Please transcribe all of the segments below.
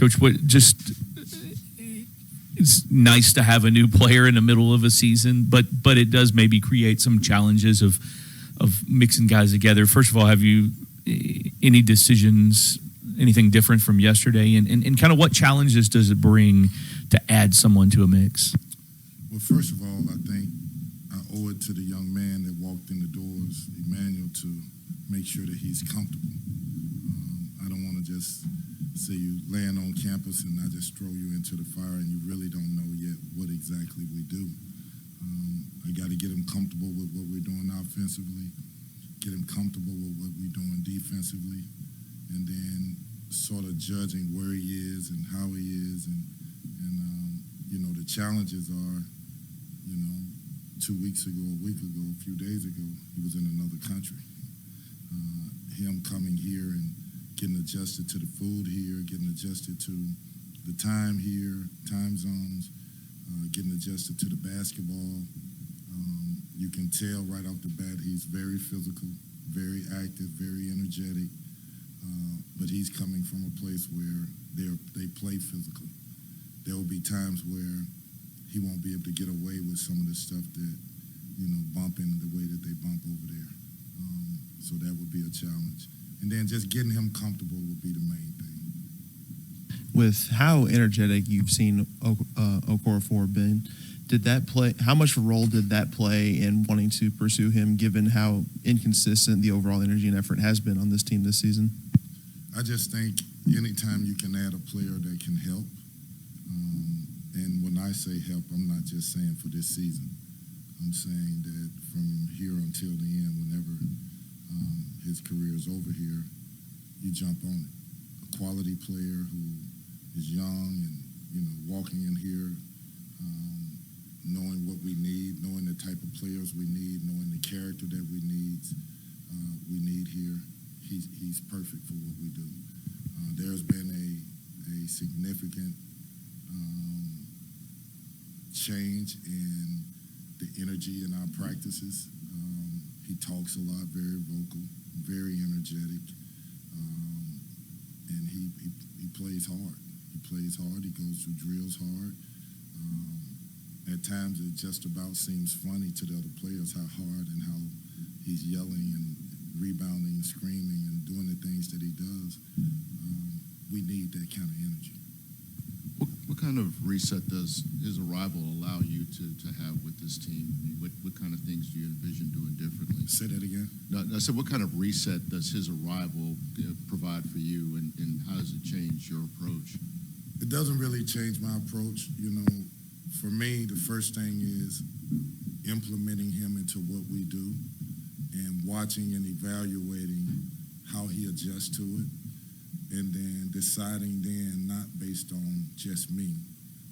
Coach, it's nice to have a new player in the middle of a season, but it does maybe create some challenges of mixing guys together. First of all, have you any decisions, anything different from yesterday, and kind of what challenges does it bring to add someone to a mix? Well, first of all, I think I owe it to the young man that walked in the doors, Emmanuel, to make sure that he's comfortable. I don't want to just say you land on campus and I just throw you into the fire and you really don't know yet what exactly we do. I got to get him comfortable with what we're doing offensively, get him comfortable with what we're doing defensively, and then sort of judging where he is and how he is. And the challenges are, 2 weeks ago, a week ago, a few days ago, he was in another country. Him coming here and getting adjusted to the food here, getting adjusted to the time here, time zones, getting adjusted to the basketball. You can tell right off the bat he's very physical, very active, very energetic, but he's coming from a place where they play physical. There will be times where he won't be able to get away with some of the stuff that, bumping the way that they bump over there. So that would be a challenge. And then just getting him comfortable would be the main thing. With how energetic you've seen Okorafor been, how much of a role did that play in wanting to pursue him, given how inconsistent the overall energy and effort has been on this team this season? I just think anytime you can add a player that can help, and when I say help, I'm not just saying for this season. I'm saying that from here until the end, whenever his career is over here, you jump on it. A quality player who is young and, walking in here, knowing what we need, knowing the type of players we need, knowing the character that we need here. He's perfect for what we do. There's been a significant change in the energy in our practices. He talks a lot, very vocal, very energetic, and he plays hard. He plays hard. He goes through drills hard. At times, it just about seems funny to the other players how hard and how he's yelling and rebounding and screaming and doing the things that he does. We need that kind of energy. What kind of reset does his arrival allow you to have with this team? I mean, what kind of things do you envision doing differently? Say that again? No, I said, what kind of reset does his arrival provide for you, and how does it change your approach? It doesn't really change my approach. For me, the first thing is implementing him into what we do and watching and evaluating how he adjusts to it, and then deciding then not based on just me,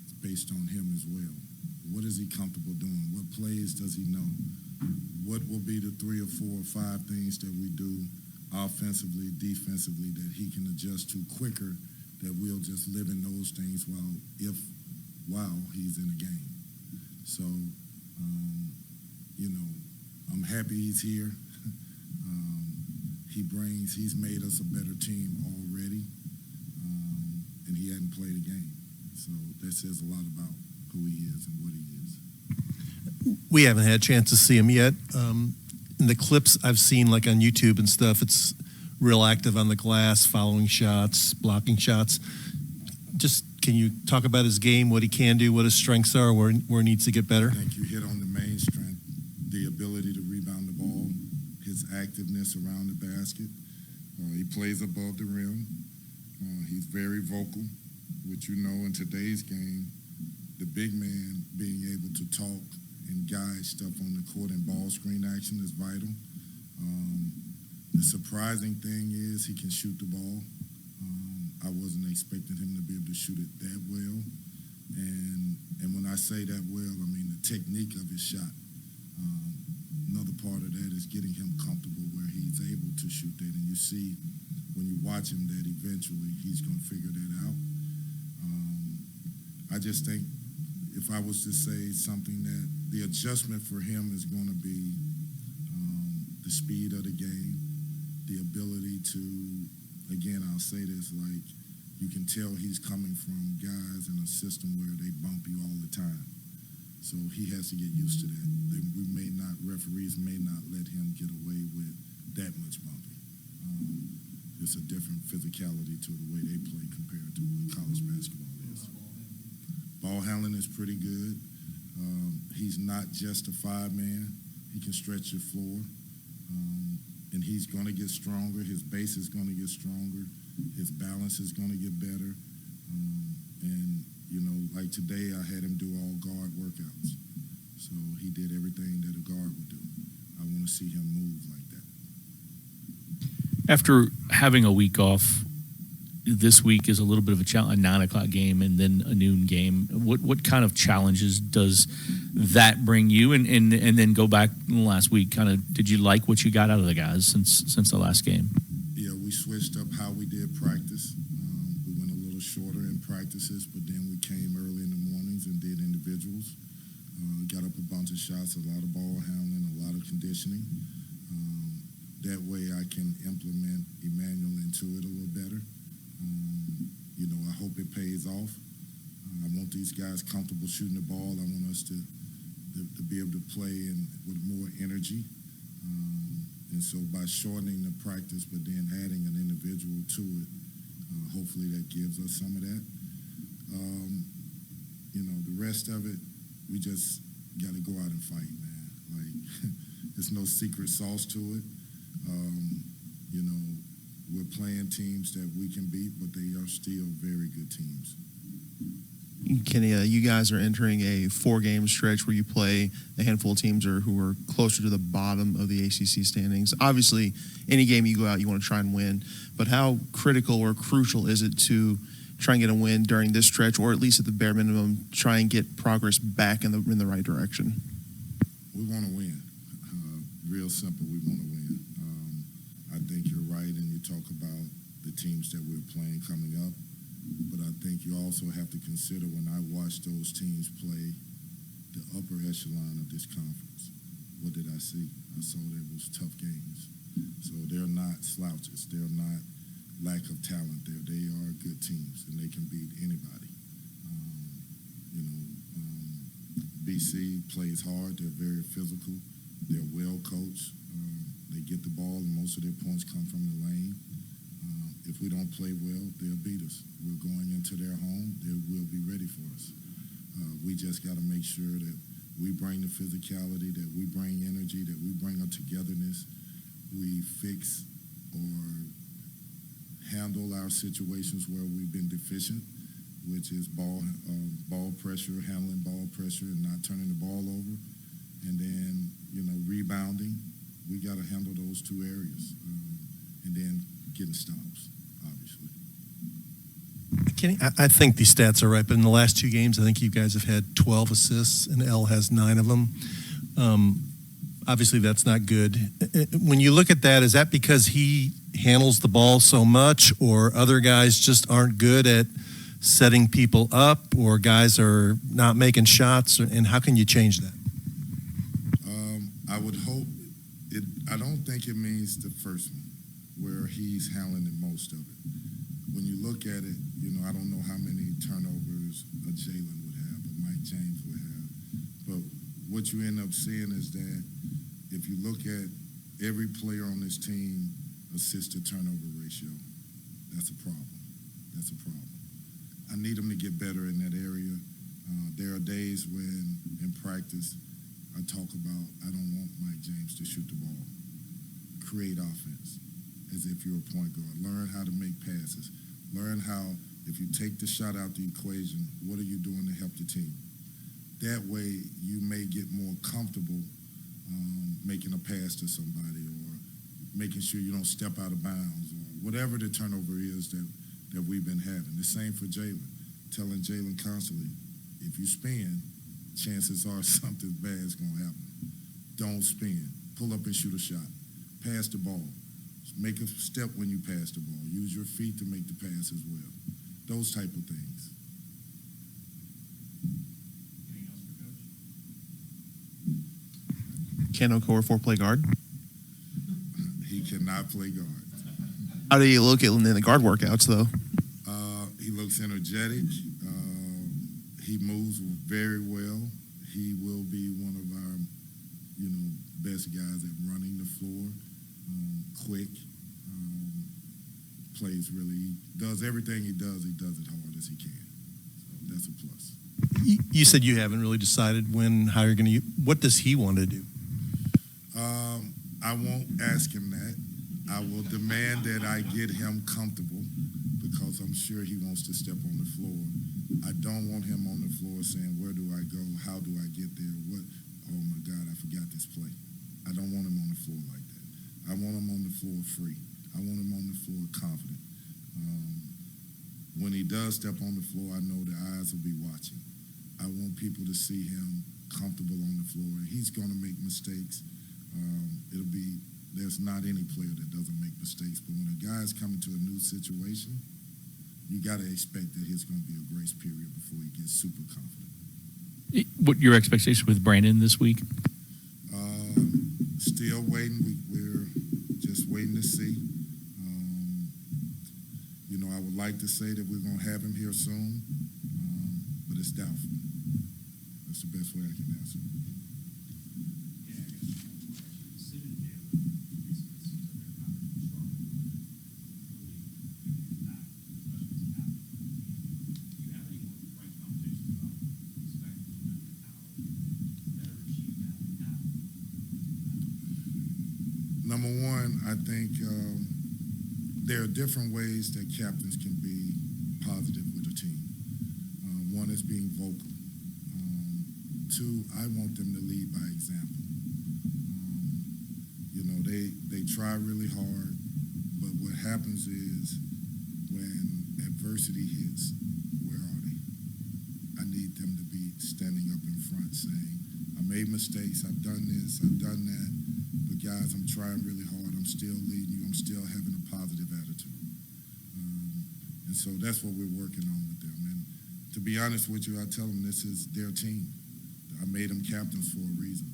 it's based on him as well. What is he comfortable doing? What plays does he know? What will be the 3 or 4 or 5 things that we do offensively, defensively, that he can adjust to quicker, that we'll just live in those things while he's in the game. So, I'm happy he's here. He's made us a better team already, and he hadn't played a game. So that says a lot about who he is and what he is. We haven't had a chance to see him yet. In the clips I've seen, like on YouTube and stuff, it's real active on the glass, following shots, blocking shots. Just can you talk about his game, what he can do, what his strengths are, where he needs to get better? I think you hit on the main strength, the ability to rebound the ball, his activeness around the basket. He plays above the rim. He's very vocal, which in today's game, the big man being able to talk and guide stuff on the court and ball screen action is vital. The surprising thing is he can shoot the ball. I wasn't expecting him to be able to shoot it that well. And when I say that well, I mean the technique of his shot. Another part of that is getting him comfortable where he's able to shoot that. And you see when you watch him that eventually he's going to figure that out. I just think if I was to say something, that the adjustment for him is going to be the speed of the game, the ability to, again, I'll say this, like you can tell he's coming from guys in a system where they bump you all the time. So he has to get used to that. Referees may not let him get away with that much bumping. It's a different physicality to the way they play compared to what college basketball is. Ball handling is pretty good. He's not just a 5-man. He can stretch your floor. And he's going to get stronger. His base is going to get stronger. His balance is going to get better. And, like today, I had him do all guard workouts. So he did everything that a guard would do. I want to see him move like that. After having a week off, this week is a little bit of a challenge, a 9 o'clock game and then a noon game. What kind of challenges does that bring you? And then go back last week, did you like what you got out of the guys since the last game? Yeah, we switched up how we did practice. We went a little shorter in practices, but then we came early in the mornings and did individuals. Got up a bunch of shots, a lot of ball handling, a lot of conditioning. That way I can implement Emmanuel into it a little better. I hope it pays off. I want these guys comfortable shooting the ball. I want us to be able to play with more energy. And so by shortening the practice but then adding an individual to it, hopefully that gives us some of that. The rest of it, we just got to go out and fight, man. Like, there's no secret sauce to it. We're playing teams that we can beat, but they are still very good teams. Kenny, you guys are entering a 4-game stretch where you play a handful of teams who are closer to the bottom of the ACC standings. Obviously, any game you go out, you want to try and win. But how critical or crucial is it to try and get a win during this stretch, or at least at the bare minimum, try and get progress back in the right direction? We want to win. Real simple, we want to win. I think you're right, and you talk about the teams that we're playing coming up. But I think you also have to consider when I watch those teams play the upper echelon of this conference, what did I see? I saw there was tough games. So they're not slouches. They're not lack of talent there. They are good teams, and they can beat anybody. BC plays hard. They're very physical. They're well coached. They get the ball, and most of their points come from the lane. If we don't play well, they'll beat us. We're going into their home. They will be ready for us. We just got to make sure that we bring the physicality, that we bring energy, that we bring a togetherness. We fix or handle our situations where we've been deficient, which is ball pressure, handling ball pressure, and not turning the ball over. And then, rebounding. We got to handle those 2 areas. And then getting stops, obviously. Kenny, I think these stats are right, but in the last 2 games, I think you guys have had 12 assists, and L has 9 of them. Obviously, that's not good. When you look at that, is that because he handles the ball so much, or other guys just aren't good at setting people up, or guys are not making shots, and how can you change that? I would hope it. I don't think it means the first one, where he's handling the most of it. When you look at it, I don't know how many turnovers a Jalen would have, or Mike James would have. But what you end up seeing is that if you look at every player on this team, assist-to-turnover ratio, that's a problem. That's a problem. I need him to get better in that area. There are days when, in practice, I talk about I don't want Mike James to shoot the ball. Create offense as if you're a point guard. Learn how to make passes. Learn how, if you take the shot out the equation, what are you doing to help the team? That way, you may get more comfortable making a pass to somebody, or making sure you don't step out of bounds, or whatever the turnover is that we've been having. The same for Jalen. Telling Jalen constantly, if you spin, chances are something bad is going to happen. Don't spin. Pull up and shoot a shot. Pass the ball. Make a step when you pass the ball. Use your feet to make the pass as well. Those type of things. Anything else for Coach? Can Okorafor play guard? He cannot play guard. How do you look at in the guard workouts, though? looks energetic. He moves very well. He will be one of our, best guys at running the floor. Quick. Plays really. Does everything he does it hard as he can. So that's a plus. You said you haven't really decided how you're going to. What does he want to do? I won't ask him that. I will demand that I get him comfortable because I'm sure he wants to step on the floor. I don't want him on the floor saying, where do I go? How do I get there? Oh my God, I forgot this play. I don't want him on the floor like that. I want him on the floor free. I want him on the floor confident. When he does step on the floor, I know the eyes will be watching. I want people to see him comfortable on the floor. He's going to make mistakes. There's not any player that doesn't make mistakes, but when a guy's coming to a new situation, you got to expect that he's going to be a grace period before he gets super confident. What your expectation with Brandon this week? Still waiting. We're just waiting to see. I would like to say that we're going to have him here soon, but it's doubtful. That's the best way I can answer. Number one, I think there are different ways that captains can be positive with a team. One is being vocal. Two, I want them to lead by example. They try really hard, but what happens is when adversity hits, where are they? I need them to be standing up in front saying, I made mistakes, I've done this, I've done that, but guys, I'm trying really hard, I'm still leading you, I'm still having a positive attitude. And so that's what we're working on with them. And to be honest with you, I tell them this is their team. I made them captains for a reason.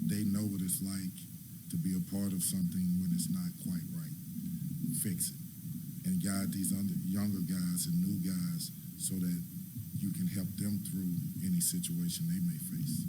They know what it's like to be a part of something when it's not quite right. Fix it. And guide these younger guys and new guys so that you can help them through any situation they may face.